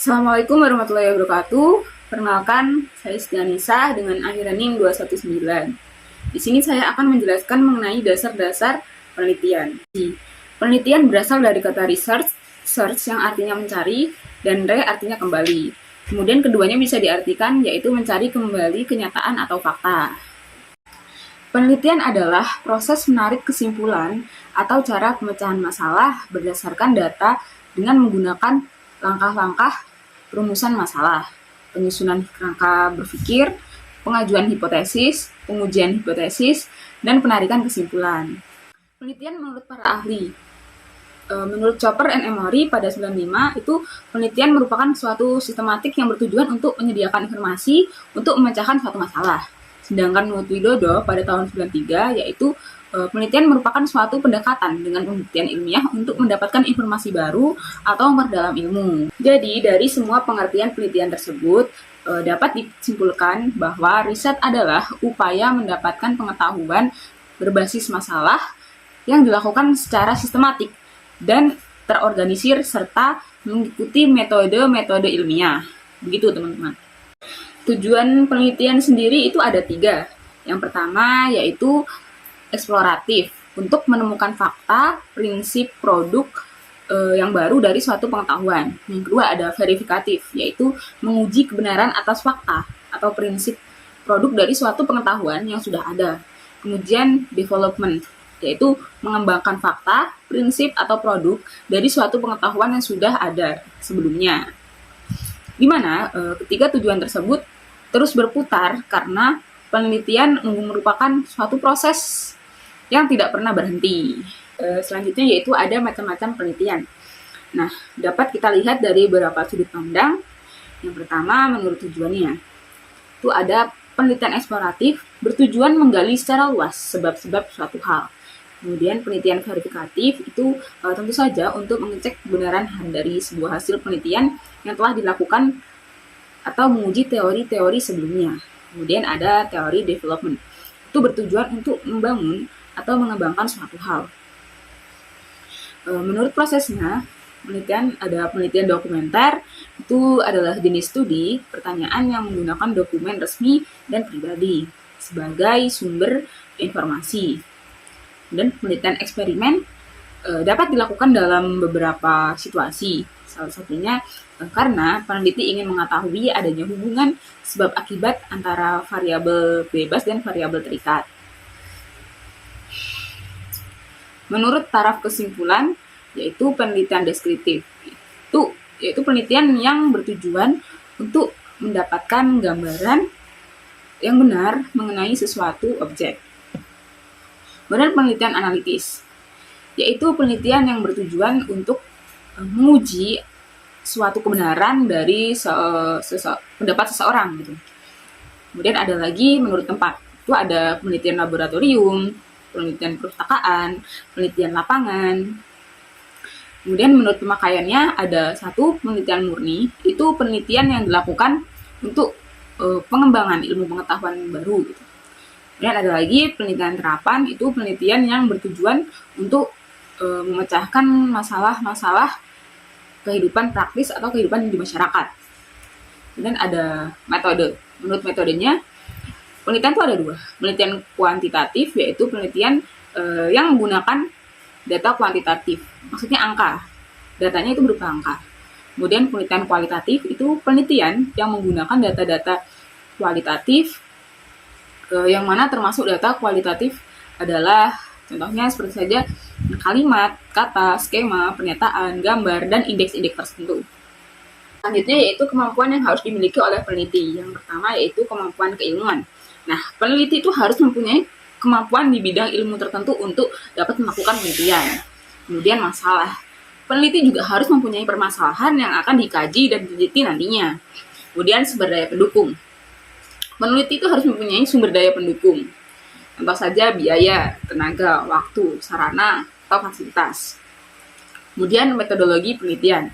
Assalamualaikum warahmatullahi wabarakatuh. Perkenalkan, saya Stianisa dengan akhiran NIM 219. Di sini saya akan menjelaskan mengenai dasar-dasar penelitian. Penelitian berasal dari kata search yang artinya mencari, dan artinya kembali. Kemudian keduanya bisa diartikan yaitu mencari kembali kenyataan atau fakta. Penelitian adalah proses menarik kesimpulan atau cara pemecahan masalah berdasarkan data dengan menggunakan langkah-langkah perumusan masalah, penyusunan kerangka berpikir, pengajuan hipotesis, pengujian hipotesis, dan penarikan kesimpulan. Penelitian menurut para ahli. Menurut Chopper and Emory pada 95, itu penelitian merupakan suatu sistematik yang bertujuan untuk menyediakan informasi untuk memecahkan suatu masalah. Sedangkan menurut Widodo pada tahun 93, yaitu penelitian merupakan suatu pendekatan dengan pembuktian ilmiah untuk mendapatkan informasi baru atau memperdalam ilmu. Jadi, dari semua pengertian penelitian tersebut, dapat disimpulkan bahwa riset adalah upaya mendapatkan pengetahuan berbasis masalah yang dilakukan secara sistematik dan terorganisir serta mengikuti metode-metode ilmiah. Begitu, teman-teman. Tujuan penelitian sendiri itu ada 3. Yang pertama yaitu eksploratif, untuk menemukan fakta, prinsip, produk yang baru dari suatu pengetahuan. Yang kedua ada verifikatif, yaitu menguji kebenaran atas fakta atau prinsip produk dari suatu pengetahuan yang sudah ada. Kemudian development, yaitu mengembangkan fakta, prinsip, atau produk dari suatu pengetahuan yang sudah ada sebelumnya. Di mana ketiga tujuan tersebut terus berputar karena penelitian merupakan suatu proses yang tidak pernah berhenti. Selanjutnya yaitu ada macam-macam penelitian. Nah, dapat kita lihat dari beberapa sudut pandang. Yang pertama, menurut tujuannya, itu ada penelitian eksploratif bertujuan menggali secara luas sebab-sebab suatu hal. Kemudian penelitian verifikatif itu tentu saja untuk mengecek kebenaran dari sebuah hasil penelitian yang telah dilakukan atau menguji teori-teori sebelumnya. Kemudian ada teori development, itu bertujuan untuk membangun atau mengembangkan suatu hal. Menurut prosesnya, penelitian ada penelitian dokumenter, itu adalah jenis studi pertanyaan yang menggunakan dokumen resmi dan pribadi sebagai sumber informasi. Dan penelitian eksperimen dapat dilakukan dalam beberapa situasi. Salah satunya karena peneliti ingin mengetahui adanya hubungan sebab akibat antara variabel bebas dan variabel terikat. Menurut taraf kesimpulan, yaitu penelitian deskriptif. Yaitu penelitian yang bertujuan untuk mendapatkan gambaran yang benar mengenai sesuatu objek. Kemudian penelitian analitis, yaitu penelitian yang bertujuan untuk menguji suatu kebenaran dari pendapat seseorang gitu. Kemudian ada lagi menurut tempat, itu ada penelitian laboratorium, penelitian perpustakaan, penelitian lapangan. Kemudian menurut pemakaiannya ada satu penelitian murni, itu penelitian yang dilakukan untuk pengembangan ilmu pengetahuan baru gitu. Dan ada lagi penelitian terapan, itu penelitian yang bertujuan untuk memecahkan masalah-masalah kehidupan praktis atau kehidupan di masyarakat. Dan ada metode. Menurut metodenya, penelitian itu ada 2. Penelitian kuantitatif, yaitu penelitian yang menggunakan data kuantitatif, maksudnya angka. Datanya itu berupa angka. Kemudian penelitian kualitatif, itu penelitian yang menggunakan data-data kualitatif, yang mana termasuk data kualitatif adalah contohnya seperti saja kalimat, kata, skema, pernyataan, gambar, dan indeks-indeks tertentu. Selanjutnya yaitu kemampuan yang harus dimiliki oleh peneliti. Yang pertama yaitu kemampuan keilmuan. Nah, peneliti itu harus mempunyai kemampuan di bidang ilmu tertentu untuk dapat melakukan penelitian. Kemudian masalah. Peneliti juga harus mempunyai permasalahan yang akan dikaji dan diteliti nantinya. Kemudian sumber daya pendukung. Peneliti itu harus mempunyai sumber daya pendukung. Contoh saja biaya, tenaga, waktu, sarana, atau fasilitas. Kemudian metodologi penelitian.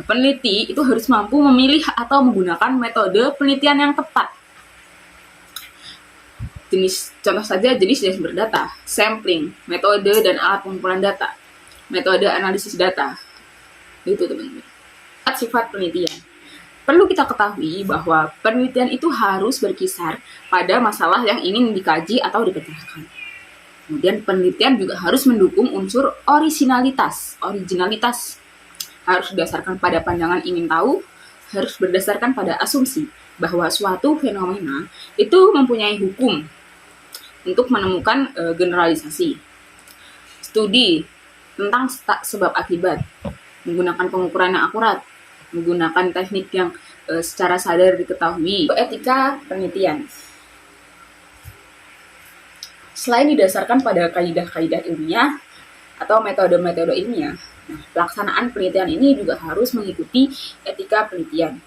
Peneliti itu harus mampu memilih atau menggunakan metode penelitian yang tepat. Contoh saja jenis sumber data, sampling, metode dan alat pengumpulan data, metode analisis data. Itu teman-teman. Sifat penelitian. Perlu kita ketahui bahwa penelitian itu harus berkisar pada masalah yang ingin dikaji atau dipecahkan. Kemudian penelitian juga harus mendukung unsur originalitas. Originalitas harus berdasarkan pada pandangan ingin tahu, harus berdasarkan pada asumsi bahwa suatu fenomena itu mempunyai hukum untuk menemukan generalisasi. Studi tentang sebab akibat, menggunakan pengukuran yang akurat, menggunakan teknik yang secara sadar diketahui. Etika penelitian. Selain didasarkan pada kaidah-kaidah ilmiah atau metode-metode ilmiah, nah, pelaksanaan penelitian ini juga harus mengikuti etika penelitian.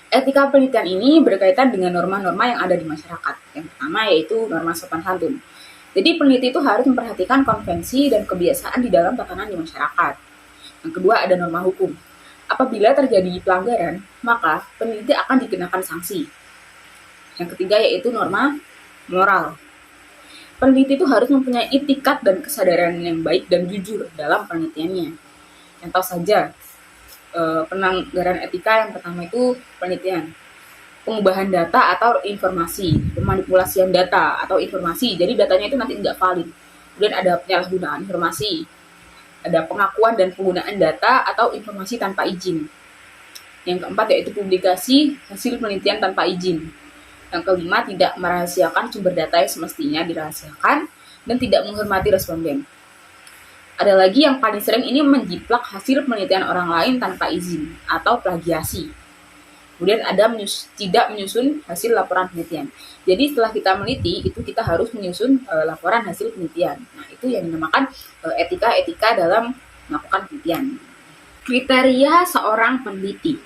Etika penelitian ini berkaitan dengan norma-norma yang ada di masyarakat. Yang pertama yaitu norma sopan santun. Jadi peneliti itu harus memperhatikan konvensi dan kebiasaan di dalam tatanan di masyarakat. Yang kedua ada norma hukum. Apabila terjadi pelanggaran, maka peneliti akan dikenakan sanksi. Yang ketiga yaitu norma moral. Peneliti itu harus mempunyai itikat dan kesadaran yang baik dan jujur dalam penelitiannya. Contoh saja, pelanggaran etika yang pertama itu penelitian. Pengubahan data atau informasi, pemanipulasian data atau informasi, jadi datanya itu nanti tidak valid. Kemudian ada penyalahgunaan informasi, ada pengakuan dan penggunaan data atau informasi tanpa izin. Yang keempat yaitu publikasi hasil penelitian tanpa izin. Yang kelima tidak merahasiakan sumber data yang semestinya dirahasiakan dan tidak menghormati responden. Ada lagi yang paling sering ini menjiplak hasil penelitian orang lain tanpa izin atau plagiasi. Kemudian ada tidak menyusun hasil laporan penelitian. Jadi setelah kita meneliti, itu kita harus menyusun laporan hasil penelitian. Nah, itu yang dinamakan etika-etika dalam melakukan penelitian. Kriteria seorang peneliti.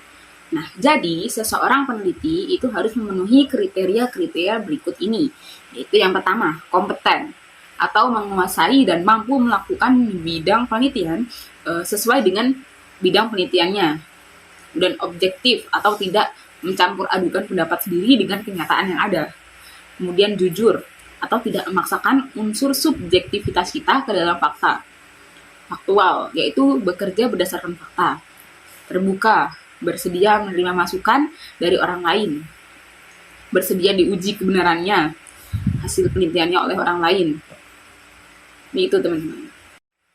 Nah, jadi seseorang peneliti itu harus memenuhi kriteria-kriteria berikut ini. Yaitu yang pertama, kompeten atau menguasai dan mampu melakukan bidang penelitian sesuai dengan bidang penelitiannya. Dan objektif atau tidak mencampur adukan pendapat sendiri dengan kenyataan yang ada. Kemudian jujur atau tidak memaksakan unsur subjektivitas kita ke dalam fakta. Faktual, yaitu bekerja berdasarkan fakta. Terbuka, bersedia menerima masukan dari orang lain. Bersedia diuji kebenarannya, hasil penelitiannya oleh orang lain. Ini itu teman-teman.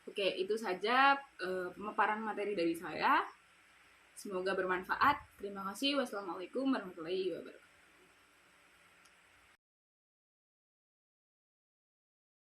Oke, itu saja pemaparan materi dari saya. Semoga bermanfaat. Terima kasih. Wassalamualaikum warahmatullahi wabarakatuh.